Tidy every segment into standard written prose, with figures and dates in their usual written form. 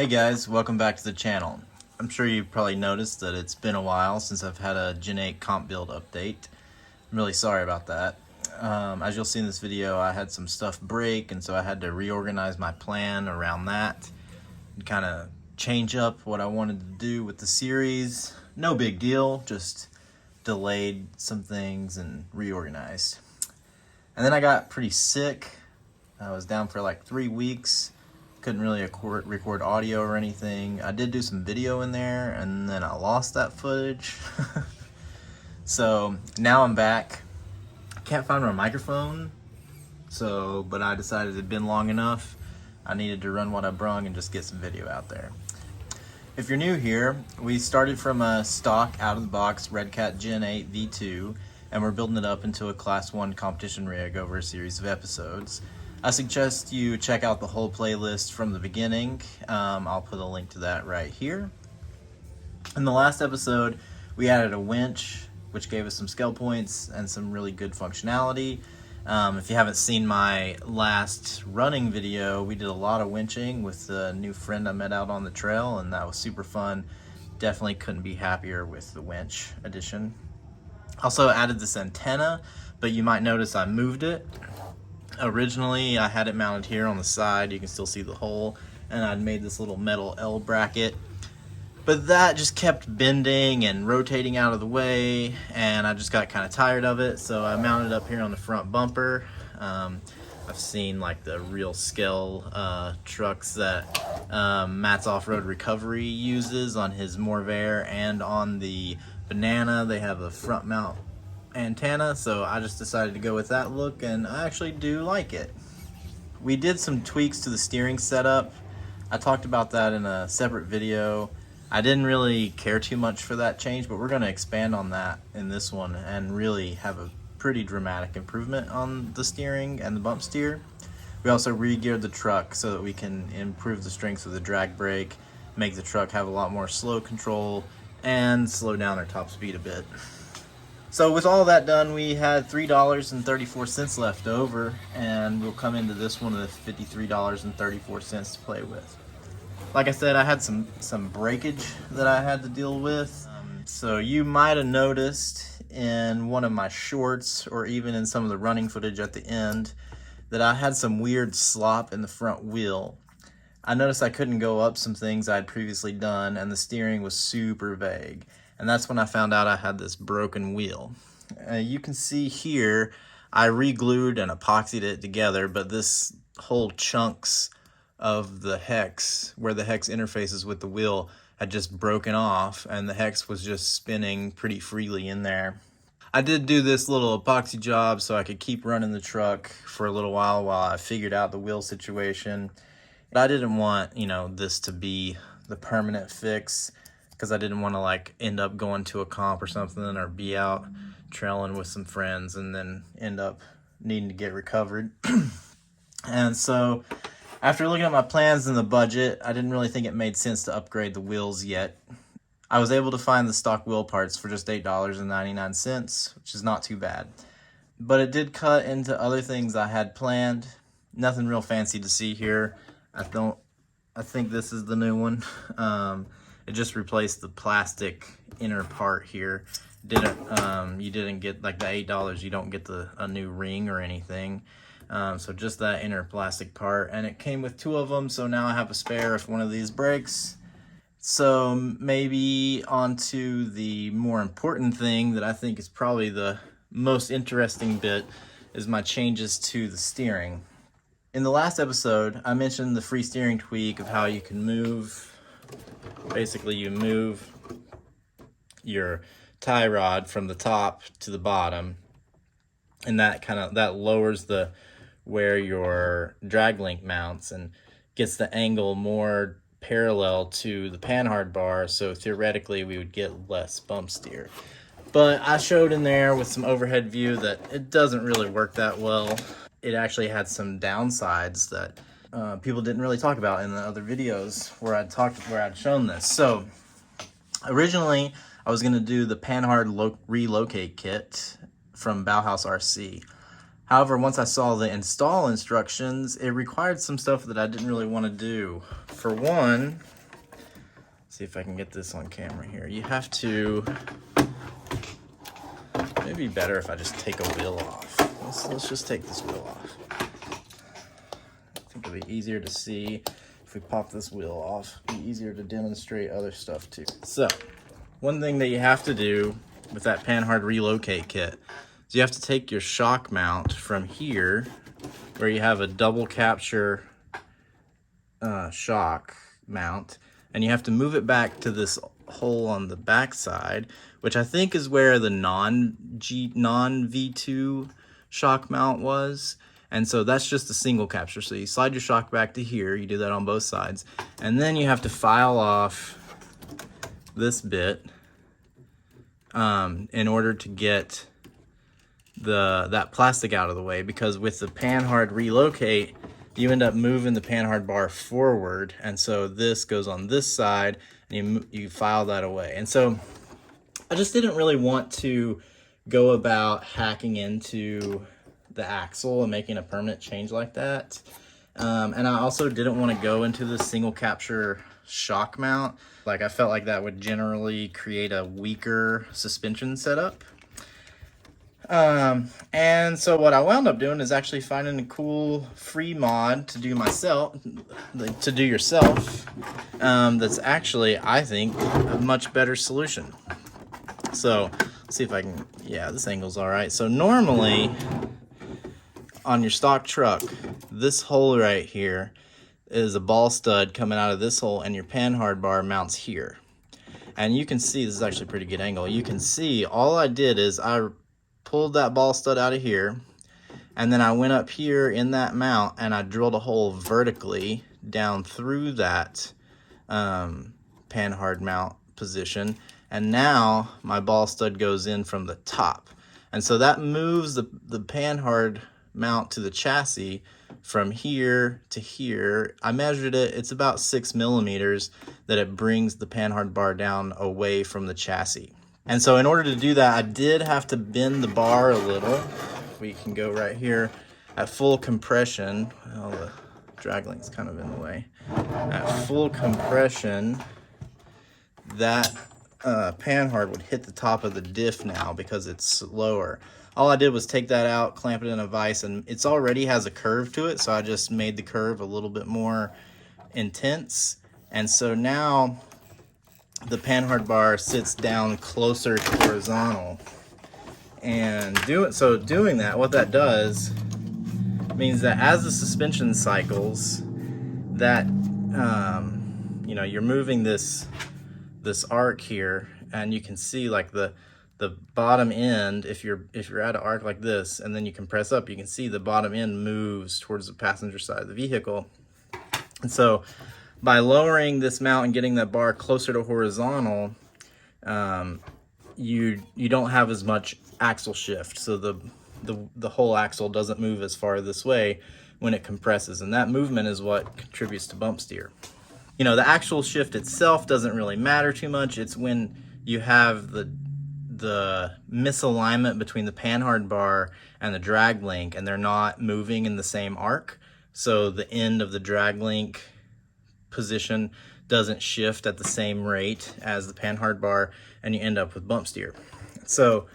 Hey guys, welcome back to the channel. I'm sure you've probably noticed that it's been a while since I've had a Gen 8 comp build update. I'm really sorry about that. As you'll see in this video, I had some stuff break, and so I had to reorganize my plan around that and kind of change up what I wanted to do with the series. No big deal, just delayed some things and reorganized. And then I got pretty sick. I was down for like 3 weeks. Couldn't really record audio or anything. I did do some video in there, and then I lost that footage. So now I'm back. I can't find my microphone, but I decided it'd been long enough. I needed to run what I brung and just get some video out there. If you're new here, we started from a stock out-of-the-box Redcat Gen 8 V2, and we're building it up into a Class 1 competition rig over a series of episodes. I suggest you check out the whole playlist from the beginning. I'll put a link to that right here. In the last episode, we added a winch, which gave us some scale points and some really good functionality. If you haven't seen my last running video, we did a lot of winching with a new friend I met out on the trail, and that was super fun. Definitely couldn't be happier with the winch addition. Also added this antenna, but you might notice I moved it. Originally, I had it mounted here on the side. You can still see the hole, and I'd made this little metal L bracket. But that just kept bending and rotating out of the way, and I just got kind of tired of it, so I mounted it up here on the front bumper. I've seen like the real scale trucks that Matt's Off-Road Recovery uses on his Morvair, and on the Banana they have a front mount antenna, so I just decided to go with that look, and I actually do like it. We did some tweaks to the steering setup. I talked about that in a separate video. I didn't really care too much for that change, but we're going to expand on that in this one and really have a pretty dramatic improvement on the steering and the bump steer. We also re-geared the truck so that we can improve the strength of the drag brake, make the truck have a lot more slow control, and slow down our top speed a bit. So with all that done, we had $3.34 left over, and we'll come into this one with $53.34 to play with. Like I said, I had some breakage that I had to deal with. So you might have noticed in one of my shorts, or even in some of the running footage at the end, that I had some weird slop in the front wheel. I noticed I couldn't go up some things I'd previously done, and the steering was super vague. And that's when I found out I had this broken wheel. You can see here, I re-glued and epoxied it together, but this whole chunks of the hex, where the hex interfaces with the wheel, had just broken off, and the hex was just spinning pretty freely in there. I did do this little epoxy job so I could keep running the truck for a little while I figured out the wheel situation. But I didn't want, this to be the permanent fix, because I didn't want to like end up going to a comp or something, or be out trailing with some friends and then end up needing to get recovered. And so after looking at my plans and the budget, I didn't really think it made sense to upgrade the wheels yet. I was able to find the stock wheel parts for just $8.99, which is not too bad. But it did cut into other things I had planned. Nothing real fancy to see here. I think this is the new one. It just replaced the plastic inner part here. You didn't get, like, the $8, you don't get a new ring or anything. So just that inner plastic part, and it came with 2 of them, so now I have a spare if one of these breaks. So maybe onto the more important thing that I think is probably the most interesting bit, is my changes to the steering. In the last episode, I mentioned the free steering tweak of how you can move. Basically, you move your tie rod from the top to the bottom, and that lowers where your drag link mounts and gets the angle more parallel to the panhard bar, so theoretically we would get less bump steer. But I showed in there with some overhead view that it doesn't really work that well. It actually had some downsides that people didn't really talk about in the other videos where I'd shown this. So originally I was going to do the panhard relocate kit from Bauhaus RC. However, once I saw the install instructions, it required some stuff that I didn't really want to do. For one, see if I can get this on camera here. You have to, maybe better if I just take a wheel off. Let's just take this wheel off. I think it'll be easier to see if we pop this wheel off. It'll be easier to demonstrate other stuff too. So, one thing that you have to do with that Panhard relocate kit is you have to take your shock mount from here, where you have a double capture shock mount, and you have to move it back to this hole on the back side, which I think is where the non-V2 shock mount was. And so that's just a single capture. So you slide your shock back to here, you do that on both sides, and then you have to file off this bit in order to get that plastic out of the way, because with the Panhard relocate, you end up moving the Panhard bar forward, and so this goes on this side, and you file that away. And so I just didn't really want to go about hacking into the axle and making a permanent change like that. And I also didn't want to go into the single capture shock mount. Like, I felt like that would generally create a weaker suspension setup. And so what I wound up doing is actually finding a cool free mod to do yourself, that's actually, I think, a much better solution. So let's see if I can, yeah, this angle's all right. So normally on your stock truck, this hole right here is a ball stud coming out of this hole, and your Panhard bar mounts here. And you can see, this is actually a pretty good angle. You can see all I did is I pulled that ball stud out of here, and then I went up here in that mount and I drilled a hole vertically down through that Panhard mount position, and now my ball stud goes in from the top, and so that moves the Panhard mount to the chassis from here to here. I measured it, it's about 6 millimeters that it brings the Panhard bar down away from the chassis. And so in order to do that, I did have to bend the bar a little. We can go right here at full compression. Well, the drag link's kind of in the way. At full compression, that Panhard would hit the top of the diff now because it's slower. All I did was take that out, clamp it in a vise, and it's already has a curve to it, so I just made the curve a little bit more intense. And so now the Panhard bar sits down closer to horizontal. And doing that, what that does means that as the suspension cycles, that you know, you're moving this arc here, and you can see like the bottom end, if you're at an arc like this and then you compress up, you can see the bottom end moves towards the passenger side of the vehicle. And so by lowering this mount and getting that bar closer to horizontal, you don't have as much axle shift, so the whole axle doesn't move as far this way when it compresses, and that movement is what contributes to bump steer. You know, the actual shift itself doesn't really matter too much. It's when you have the misalignment between the Panhard bar and the drag link, and they're not moving in the same arc, so the end of the drag link position doesn't shift at the same rate as the Panhard bar, and you end up with bump steer. So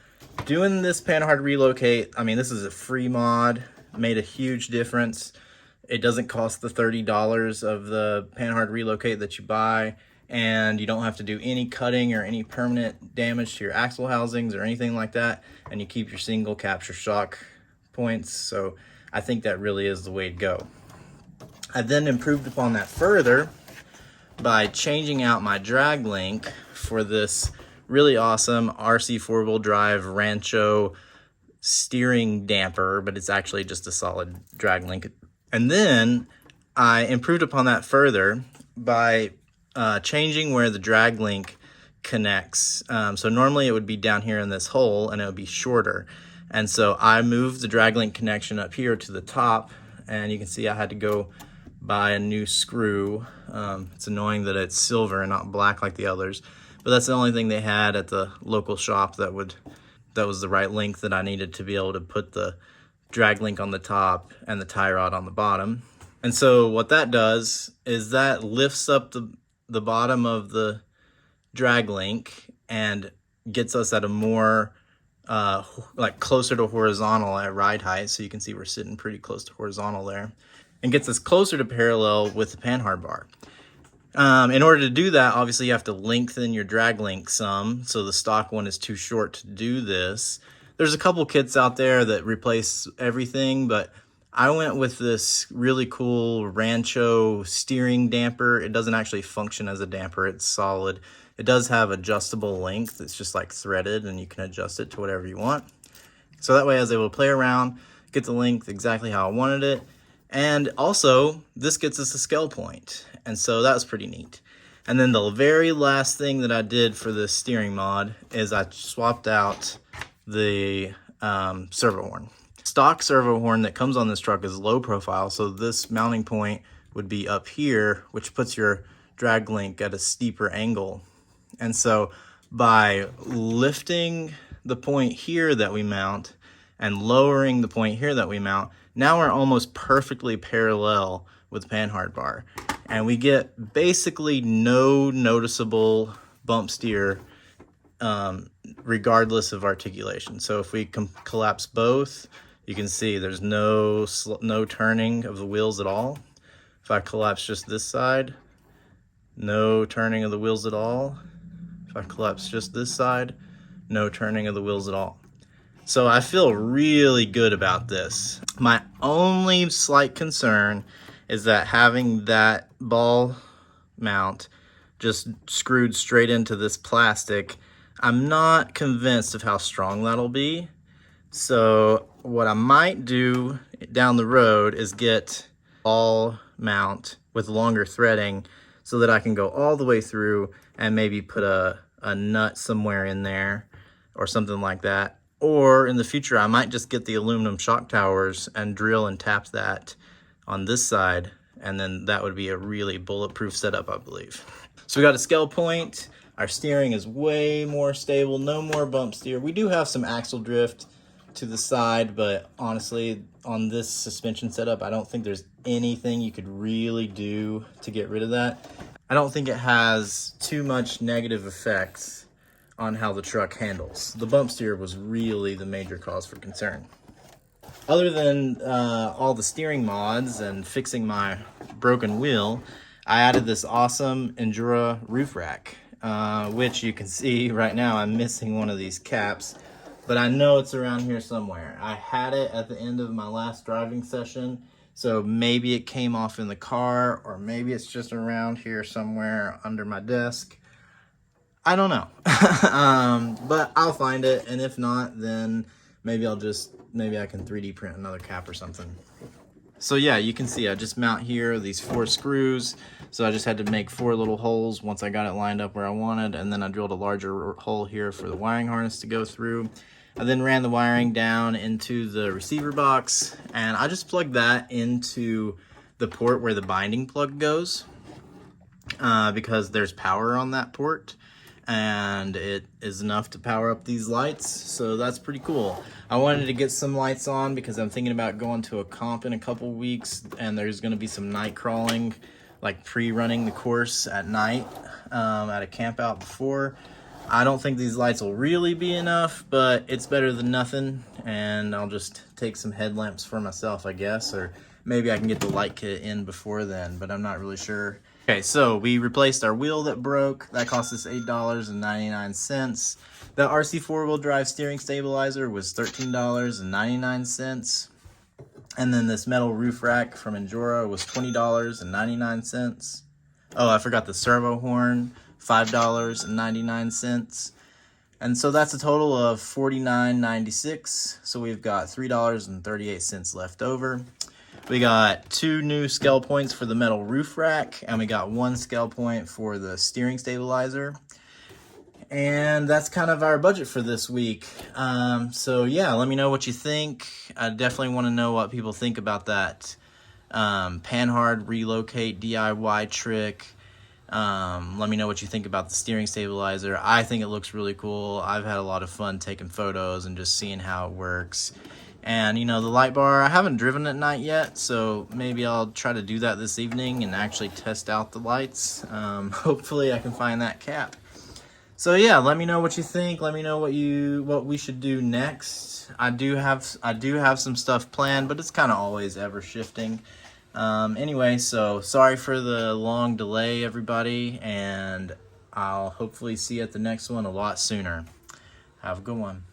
doing this Panhard relocate, I mean, this is a free mod, made a huge difference. It doesn't cost the $30 of the Panhard relocate that you buy, and you don't have to do any cutting or any permanent damage to your axle housings or anything like that, and you keep your single capture shock points. So I think that really is the way to go. I then improved upon that further by changing out my drag link for this really awesome RC 4-wheel drive Rancho steering damper, but it's actually just a solid drag link. And then I improved upon that further by changing where the drag link connects. So normally it would be down here in this hole and it would be shorter. And so I moved the drag link connection up here to the top, and you can see I had to go buy a new screw. It's annoying that it's silver and not black like the others, but that's the only thing they had at the local shop that was the right length that I needed to be able to put the drag link on the top and the tie rod on the bottom. And so what that does is that lifts up the bottom of the drag link and gets us at a more like closer to horizontal at ride height. So you can see we're sitting pretty close to horizontal there, and gets us closer to parallel with the panhard bar. In order to do that, obviously you have to lengthen your drag link some, so the stock one is too short to do this. There's a couple kits out there that replace everything, but I went with this really cool Rancho steering damper. It doesn't actually function as a damper, it's solid. It does have adjustable length, it's just like threaded, and you can adjust it to whatever you want. So that way I was able to play around, get the length exactly how I wanted it. And also, this gets us a scale point. And so that was pretty neat. And then the very last thing that I did for this steering mod is I swapped out the servo horn. Stock servo horn that comes on this truck is low profile, so this mounting point would be up here, which puts your drag link at a steeper angle. And so by lifting the point here that we mount and lowering the point here that we mount, now we're almost perfectly parallel with the panhard bar. And we get basically no noticeable bump steer regardless of articulation. So if we collapse both, you can see there's no turning of the wheels at all. If I collapse just this side, no turning of the wheels at all. If I collapse just this side, no turning of the wheels at all. So I feel really good about this. My only slight concern is that having that ball mount just screwed straight into this plastic, I'm not convinced of how strong that'll be. So what I might do down the road is get ball mount with longer threading so that I can go all the way through and maybe put a nut somewhere in there or something like that. Or in the future, I might just get the aluminum shock towers and drill and tap that on this side, and then that would be a really bulletproof setup, I believe. So we got a scale point. Our steering is way more stable, no more bump steer. We do have some axle drift to the side, but honestly, on this suspension setup, I don't think there's anything you could really do to get rid of that. I don't think it has too much negative effects on how the truck handles. The bump steer was really the major cause for concern. Other than all the steering mods and fixing my broken wheel, I added this awesome Endura roof rack, which you can see right now I'm missing one of these caps, but I know it's around here somewhere. I had it at the end of my last driving session, so maybe it came off in the car, or maybe it's just around here somewhere under my desk. I don't know. But I'll find it, and if not, then maybe I can 3D print another cap or something. So yeah, you can see I just mount here these 4 screws. So I just had to make 4 little holes once I got it lined up where I wanted, and then I drilled a larger hole here for the wiring harness to go through. I then ran the wiring down into the receiver box, and I just plugged that into the port where the binding plug goes, because there's power on that port, and it is enough to power up these lights, so that's pretty cool. I wanted to get some lights on because I'm thinking about going to a comp in a couple weeks, and there's going to be some night crawling, like pre-running the course at night at a camp out before. I don't think these lights will really be enough, but it's better than nothing, and I'll just take some headlamps for myself, I guess, or maybe I can get the light kit in before then, but I'm not really sure. Okay, so we replaced our wheel that broke. That cost us $8.99. The RC 4-wheel drive steering stabilizer was $13.99. And then this metal roof rack from Endura was $20.99. Oh, I forgot the servo horn, $5.99. And so that's a total of $49.96. So we've got $3.38 left over. We got 2 new scale points for the metal roof rack, and we got 1 scale point for the steering stabilizer. And that's kind of our budget for this week. So yeah, let me know what you think. I definitely want to know what people think about that panhard relocate DIY trick. Let me know what you think about the steering stabilizer. I think it looks really cool. I've had a lot of fun taking photos and just seeing how it works. And you know, the light bar, I haven't driven at night yet, so maybe I'll try to do that this evening and actually test out the lights. Hopefully I can find that cap. So yeah, let me know what you think. Let me know what we should do next. I do have some stuff planned, but it's kind of always ever shifting. Anyway, so sorry for the long delay, everybody, and I'll hopefully see you at the next one a lot sooner. Have a good one.